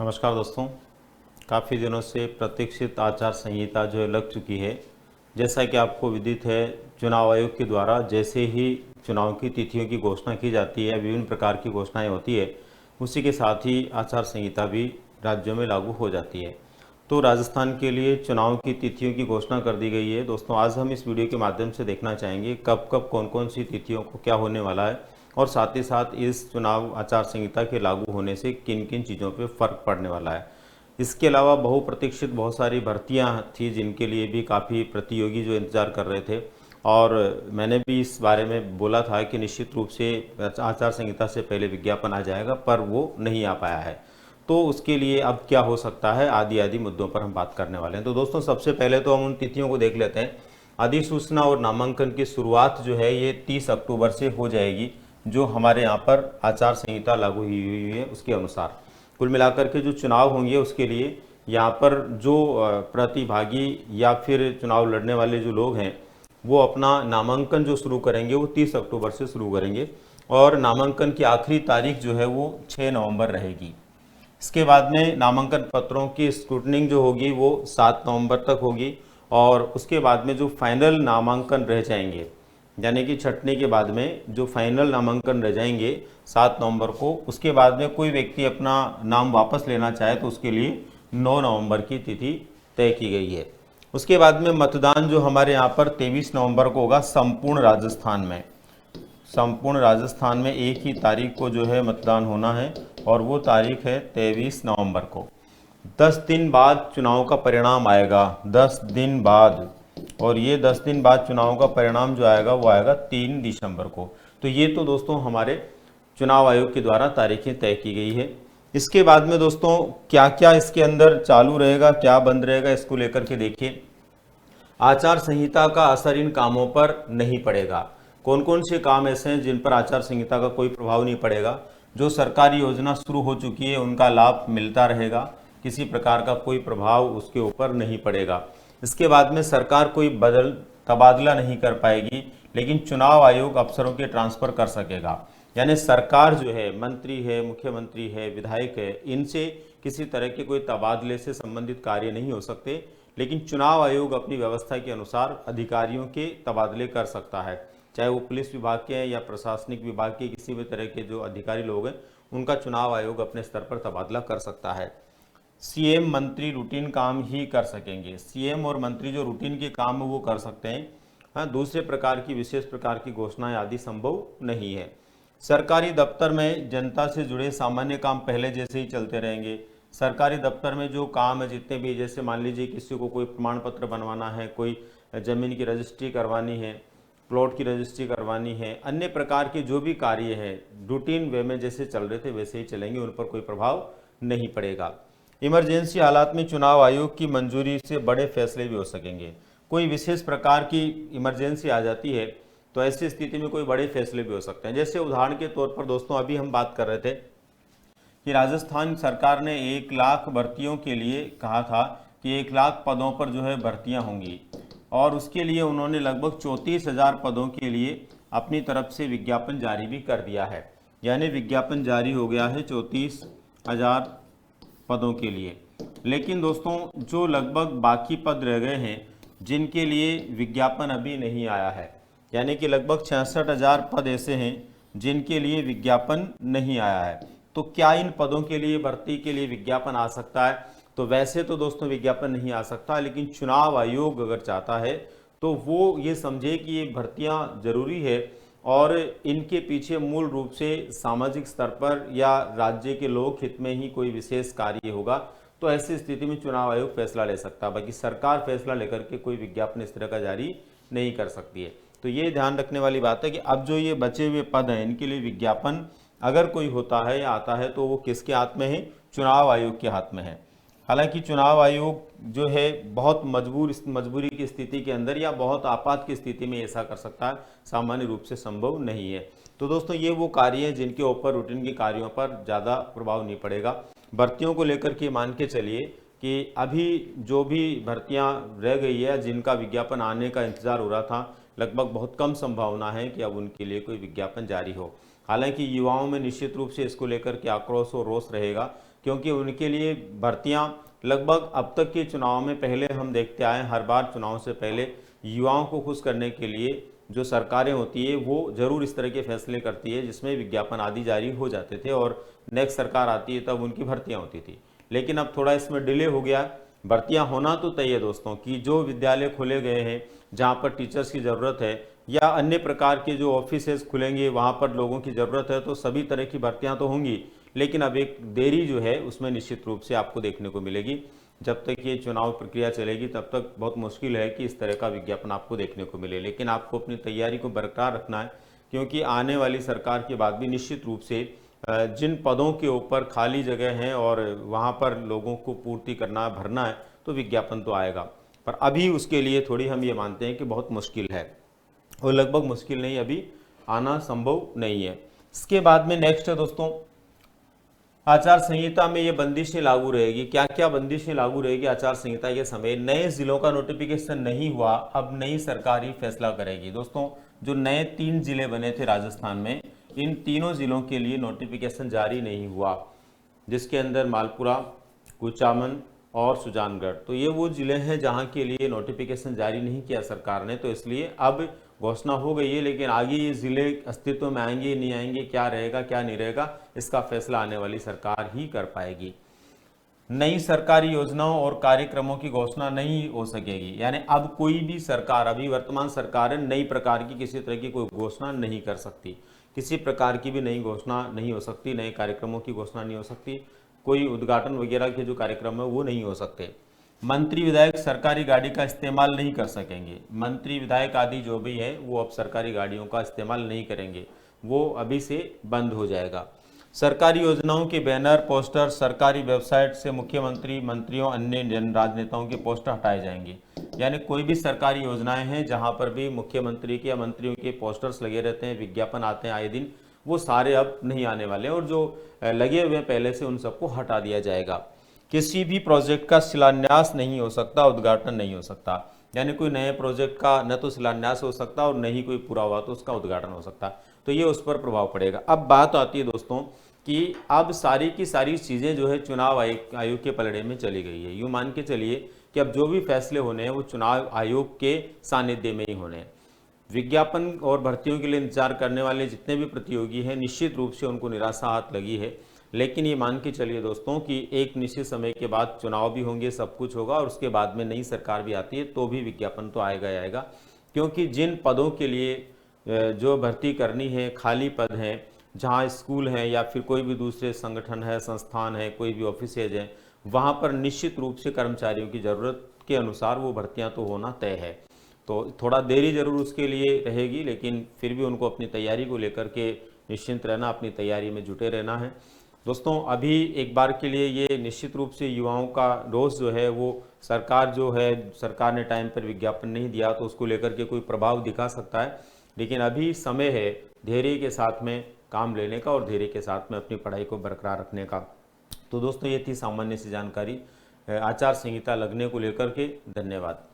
नमस्कार दोस्तों। काफ़ी दिनों से प्रतीक्षित आचार संहिता जो है लग चुकी है। जैसा कि आपको विदित है, चुनाव आयोग के द्वारा जैसे ही चुनाव की तिथियों की घोषणा की जाती है, विभिन्न प्रकार की घोषणाएं होती है, उसी के साथ ही आचार संहिता भी राज्यों में लागू हो जाती है। तो राजस्थान के लिए चुनाव की तिथियों की घोषणा कर दी गई है। दोस्तों, आज हम इस वीडियो के माध्यम से देखना चाहेंगे कब कब कौन कौन सी तिथियों को क्या होने वाला है और साथ ही साथ इस चुनाव आचार संहिता के लागू होने से किन किन चीज़ों पे फ़र्क पड़ने वाला है। इसके अलावा बहुप्रतीक्षित बहुत सारी भर्तियां थी जिनके लिए भी काफ़ी प्रतियोगी जो इंतज़ार कर रहे थे, और मैंने भी इस बारे में बोला था कि निश्चित रूप से आचार संहिता से पहले विज्ञापन आ जाएगा, पर वो नहीं आ पाया है। तो उसके लिए अब क्या हो सकता है, आदि आदि मुद्दों पर हम बात करने वाले हैं। तो दोस्तों, सबसे पहले तो हम उन तिथियों को देख लेते हैं। अधिसूचना और नामांकन की शुरुआत जो है ये 30 अक्टूबर से हो जाएगी, जो हमारे यहाँ पर आचार संहिता लागू हुई है उसके अनुसार। कुल मिलाकर के जो चुनाव होंगे उसके लिए यहाँ पर जो प्रतिभागी या फिर चुनाव लड़ने वाले जो लोग हैं, वो अपना नामांकन जो शुरू करेंगे वो 30 अक्टूबर से शुरू करेंगे, और नामांकन की आखिरी तारीख जो है वो 6 नवंबर रहेगी। इसके बाद में नामांकन पत्रों की स्क्रूटनिंग जो होगी वो 7 नवंबर तक होगी, और उसके बाद में जो फाइनल नामांकन रह जाएंगे, यानी कि छंटनी के बाद में जो फाइनल नामांकन रह जाएंगे 7 नवंबर को, उसके बाद में कोई व्यक्ति अपना नाम वापस लेना चाहे तो उसके लिए 9 नवंबर की तिथि तय की गई है। उसके बाद में मतदान जो हमारे यहाँ पर 23 नवंबर को होगा संपूर्ण राजस्थान में। संपूर्ण राजस्थान में एक ही तारीख को जो है मतदान होना है, और वो तारीख है 23 नवंबर को। 10 दिन बाद चुनाव का परिणाम आएगा, 10 दिन बाद, और ये 10 दिन बाद चुनाव का परिणाम जो आएगा वो आएगा 3 दिसंबर को। तो ये तो दोस्तों हमारे चुनाव आयोग के द्वारा तारीखें तय की गई है। इसके बाद में दोस्तों क्या क्या इसके अंदर चालू रहेगा, क्या बंद रहेगा, इसको लेकर के देखिए। आचार संहिता का असर इन कामों पर नहीं पड़ेगा। कौन कौन से काम ऐसे हैं जिन पर आचार संहिता का कोई प्रभाव नहीं पड़ेगा? जो सरकारी योजना शुरू हो चुकी है उनका लाभ मिलता रहेगा, किसी प्रकार का कोई प्रभाव उसके ऊपर नहीं पड़ेगा। इसके बाद में सरकार कोई तबादला नहीं कर पाएगी, लेकिन चुनाव आयोग अफसरों के ट्रांसफर कर सकेगा। यानी सरकार जो है, मंत्री है, मुख्यमंत्री है, विधायक है, इनसे किसी तरह के कोई तबादले से संबंधित कार्य नहीं हो सकते, लेकिन चुनाव आयोग अपनी व्यवस्था के अनुसार अधिकारियों के तबादले कर सकता है। चाहे वो पुलिस विभाग के हैं या प्रशासनिक विभाग के किसी भी तरह के जो अधिकारी लोग हैं, उनका चुनाव आयोग अपने स्तर पर तबादला कर सकता है। सीएम मंत्री रूटीन काम ही कर सकेंगे। सीएम और मंत्री जो रूटीन के काम है वो कर सकते हैं। हाँ, दूसरे प्रकार की विशेष प्रकार की घोषणाएं आदि संभव नहीं है। सरकारी दफ्तर में जनता से जुड़े सामान्य काम पहले जैसे ही चलते रहेंगे। सरकारी दफ्तर में जो काम है जितने भी, जैसे मान लीजिए किसी को कोई प्रमाण पत्र बनवाना है, कोई ज़मीन की रजिस्ट्री करवानी है, प्लॉट की रजिस्ट्री करवानी है, अन्य प्रकार के जो भी कार्य है रूटीन वे में जैसे चल रहे थे वैसे ही चलेंगे, उन पर कोई प्रभाव नहीं पड़ेगा। इमरजेंसी हालात में चुनाव आयोग की मंजूरी से बड़े फैसले भी हो सकेंगे। कोई विशेष प्रकार की इमरजेंसी आ जाती है तो ऐसी स्थिति में कोई बड़े फैसले भी हो सकते हैं। जैसे उदाहरण के तौर पर दोस्तों, अभी हम बात कर रहे थे कि राजस्थान सरकार ने 1 लाख भर्तियों के लिए कहा था कि 1 लाख पदों पर जो है भर्तियां होंगी, और उसके लिए उन्होंने लगभग 34,000 पदों के लिए अपनी तरफ से विज्ञापन जारी भी कर दिया है। यानी विज्ञापन जारी हो गया है 34,000 पदों के लिए। लेकिन दोस्तों जो लगभग बाकी पद रह गए हैं जिनके लिए विज्ञापन अभी नहीं आया है, यानी कि लगभग 66,000 पद ऐसे हैं जिनके लिए विज्ञापन नहीं आया है। तो क्या इन पदों के लिए भर्ती के लिए विज्ञापन आ सकता है? तो वैसे तो दोस्तों विज्ञापन नहीं आ सकता, लेकिन चुनाव आयोग अगर चाहता है तो वो ये समझे कि ये भर्तियां जरूरी है और इनके पीछे मूल रूप से सामाजिक स्तर पर या राज्य के लोक हित में ही कोई विशेष कार्य होगा, तो ऐसी स्थिति में चुनाव आयोग फैसला ले सकता है। बाकी सरकार फैसला लेकर के कोई विज्ञापन इस तरह का जारी नहीं कर सकती है। तो ये ध्यान रखने वाली बात है कि अब जो ये बचे हुए पद हैं इनके लिए विज्ञापन अगर कोई होता है या आता है तो वो किसके हाथ में है? चुनाव आयोग के हाथ में है। हालांकि चुनाव आयोग जो है बहुत मजबूरी की स्थिति के अंदर या बहुत आपात की स्थिति में ऐसा कर सकता है, सामान्य रूप से संभव नहीं है। तो दोस्तों ये वो कार्य हैं जिनके ऊपर रूटीन के कार्यों पर ज़्यादा प्रभाव नहीं पड़ेगा। भर्तियों को लेकर के मान के चलिए कि अभी जो भी भर्तियां रह गई है जिनका विज्ञापन आने का इंतजार हो रहा था, लगभग बहुत कम संभावना है कि अब उनके लिए कोई विज्ञापन जारी हो। हालांकि युवाओं में निश्चित रूप से इसको लेकर के आक्रोश और रोष रहेगा। क्योंकि उनके लिए भर्तियां लगभग अब तक के चुनाव में पहले हम देखते आए, हर बार चुनाव से पहले युवाओं को खुश करने के लिए जो सरकारें होती है वो जरूर इस तरह के फैसले करती है जिसमें विज्ञापन आदि जारी हो जाते थे और नेक्स्ट सरकार आती है तब उनकी भर्तियां होती थी। लेकिन अब थोड़ा इसमें डिले हो गया। भर्तियां होना तो तय है दोस्तों कि जो विद्यालय खोले गए हैं जहां पर टीचर्स की ज़रूरत है या अन्य प्रकार के जो ऑफिसेज खुलेंगे वहां पर लोगों की ज़रूरत है, तो सभी तरह की भर्तियां तो होंगी। लेकिन अब एक देरी जो है उसमें निश्चित रूप से आपको देखने को मिलेगी। जब तक ये चुनाव प्रक्रिया चलेगी तब तक बहुत मुश्किल है कि इस तरह का विज्ञापन आपको देखने को मिले। लेकिन आपको अपनी तैयारी को बरकरार रखना है, क्योंकि आने वाली सरकार के बाद भी निश्चित रूप से जिन पदों के ऊपर खाली जगह हैं और वहाँ पर लोगों को पूर्ति करना भरना है तो विज्ञापन तो आएगा। पर अभी उसके लिए थोड़ी हम ये मानते हैं कि बहुत मुश्किल है, और लगभग मुश्किल नहीं, अभी आना संभव नहीं है। इसके बाद में नेक्स्ट है दोस्तों, आचार संहिता में ये बंदिशें लागू रहेगी। क्या क्या बंदिशें लागू रहेगी आचार संहिता के समय? नए जिलों का नोटिफिकेशन नहीं हुआ, अब नई सरकार ही फैसला करेगी। दोस्तों जो नए 3 जिले बने थे राजस्थान में, इन तीनों जिलों के लिए नोटिफिकेशन जारी नहीं हुआ, जिसके अंदर मालपुरा, कुचामन और सुजानगढ़, तो ये वो जिले हैं जहां के लिए नोटिफिकेशन जारी नहीं किया सरकार ने। तो इसलिए अब घोषणा हो गई है, लेकिन आगे ये जिले अस्तित्व में आएंगे नहीं आएंगे, क्या रहेगा क्या नहीं रहेगा, इसका फैसला आने वाली सरकार ही कर पाएगी। नई सरकारी योजनाओं और कार्यक्रमों की घोषणा नहीं हो सकेगी, यानी अब कोई भी सरकार, अभी वर्तमान सरकार नई प्रकार की किसी तरह की कोई घोषणा नहीं कर सकती, किसी प्रकार की भी नई घोषणा नहीं हो सकती, नए कार्यक्रमों की घोषणा नहीं हो सकती, कोई उद्घाटन वगैरह के जो कार्यक्रम है वो नहीं हो सकते। मंत्री विधायक सरकारी गाड़ी का इस्तेमाल नहीं कर सकेंगे। मंत्री विधायक आदि जो भी है वो अब सरकारी गाड़ियों का इस्तेमाल नहीं करेंगे, वो अभी से बंद हो जाएगा। सरकारी योजनाओं के बैनर, पोस्टर, सरकारी वेबसाइट से मुख्यमंत्री, मंत्रियों, अन्य जन राजनेताओं के पोस्टर हटाए जाएंगे। यानी कोई भी सरकारी योजनाएं हैं जहां पर भी मुख्यमंत्री के या मंत्रियों के पोस्टर्स लगे रहते हैं, विज्ञापन आते हैं आए दिन, वो सारे अब नहीं आने वाले हैं, और जो लगे हुए हैं पहले से उन सबको हटा दिया जाएगा। किसी भी प्रोजेक्ट का शिलान्यास नहीं हो सकता, उद्घाटन नहीं हो सकता, यानी कोई नए प्रोजेक्ट का न तो शिलान्यास हो सकता और न ही कोई पूरा हुआ तो उसका उद्घाटन हो सकता, तो ये उस पर प्रभाव पड़ेगा। अब बात आती है दोस्तों कि अब सारी की सारी चीज़ें जो है चुनाव आयोग के पलड़े में चली गई है। यूँ मान के चलिए कि अब जो भी फैसले होने हैं वो चुनाव आयोग के सानिध्य में ही होने हैं। विज्ञापन और भर्तियों के लिए इंतजार करने वाले जितने भी प्रतियोगी हैं निश्चित रूप से उनको निराशा हाथ लगी है, लेकिन ये मान के चलिए दोस्तों कि एक निश्चित समय के बाद चुनाव भी होंगे, सब कुछ होगा, और उसके बाद में नई सरकार भी आती है तो भी विज्ञापन तो आएगा ही आएगा। क्योंकि जिन पदों के लिए जो भर्ती करनी है, खाली पद हैं, जहाँ स्कूल हैं या फिर कोई भी दूसरे संगठन है, संस्थान है, कोई भी ऑफिसेज हैं, वहाँ पर निश्चित रूप से कर्मचारियों की ज़रूरत के अनुसार वो भर्तियाँ तो होना तय है। तो थोड़ा देरी जरूर उसके लिए रहेगी, लेकिन फिर भी उनको अपनी तैयारी को लेकर के निश्चिंत रहना, अपनी तैयारी में जुटे रहना है। दोस्तों अभी एक बार के लिए ये निश्चित रूप से युवाओं का रोष जो है वो सरकार जो है, सरकार ने टाइम पर विज्ञापन नहीं दिया तो उसको लेकर के कोई प्रभाव दिखा सकता है, लेकिन अभी समय है धैर्य के साथ में काम लेने का और धैर्य के साथ में अपनी पढ़ाई को बरकरार रखने का। तो दोस्तों ये थी सामान्य सी जानकारी आचार संहिता लगने को लेकर के। धन्यवाद।